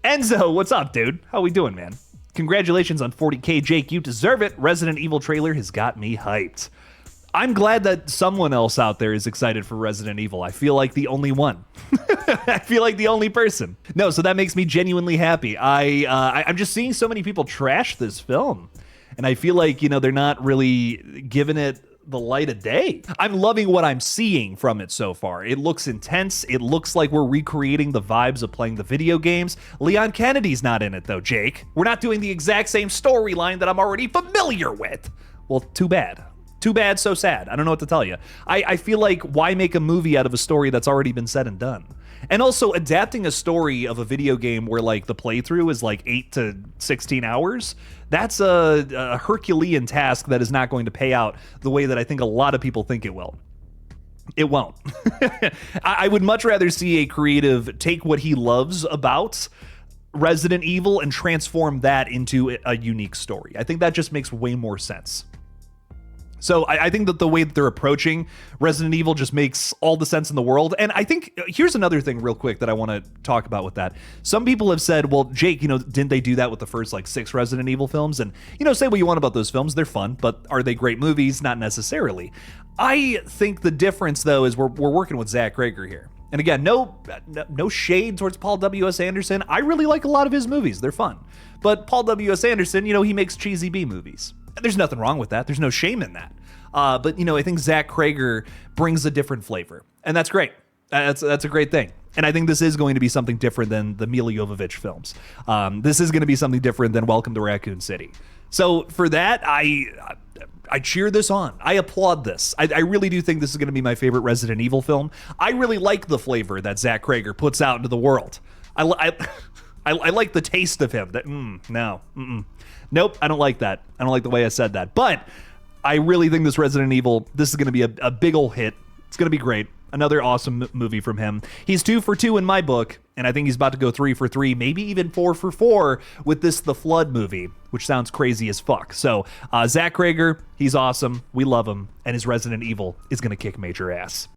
Enzo, what's up, dude? How we doing, man? Congratulations on 40K, Jake. You deserve it. Resident Evil trailer has got me hyped. I'm glad that someone else out there is excited for Resident Evil. I feel like the only one. I feel like the only person. No, so that makes me genuinely happy. I'm just seeing so many people trash this film, and I feel like, you know, they're not really giving it the light of day. I'm loving what I'm seeing from it so far. It looks intense. It looks like we're recreating the vibes of playing the video games. Leon Kennedy's not in it though, Jake. We're not doing the exact same storyline that I'm already familiar with. Well, too bad. Too bad, so sad. I don't know what to tell you. I feel like, why make a movie out of a story that's already been said and done? And also, adapting a story of a video game where, like, the playthrough is like 8 to 16 hours, that's a Herculean task that is not going to pay out the way that I think a lot of people think it will. It won't. I would much rather see a creative take what he loves about Resident Evil and transform that into a unique story. I think that just makes way more sense. So I think that the way that they're approaching Resident Evil just makes all the sense in the world. And I think here's another thing real quick that I want to talk about with that. Some people have said, well, Jake, you know, didn't they do that with the first like 6 Resident Evil films? And, you know, say what you want about those films. They're fun, but are they great movies? Not necessarily. I think the difference, though, is we're working with Zach Cregger here. And again, no shade towards Paul W.S. Anderson. I really like a lot of his movies. They're fun. But Paul W.S. Anderson, you know, he makes cheesy B movies. There's nothing wrong with that. There's no shame in that. But, you know, I think Zach Cregger brings a different flavor. And that's great. That's a great thing. And I think this is going to be something different than the Milla Jovovich films. This is going to be something different than Welcome to Raccoon City. So for that, I cheer this on. I applaud this. I really do think this is going to be my favorite Resident Evil film. I really like the flavor that Zach Cregger puts out into the world. I like the taste of him. That Nope, I don't like that. I don't like the way I said that. But I really think this Resident Evil, this is going to be a big ol' hit. It's going to be great. Another awesome movie from him. He's 2 for 2 in my book, and I think he's about to go 3 for 3, maybe even 4 for 4 with this The Flood movie, which sounds crazy as fuck. So Zach Cregger, he's awesome. We love him, and his Resident Evil is going to kick major ass.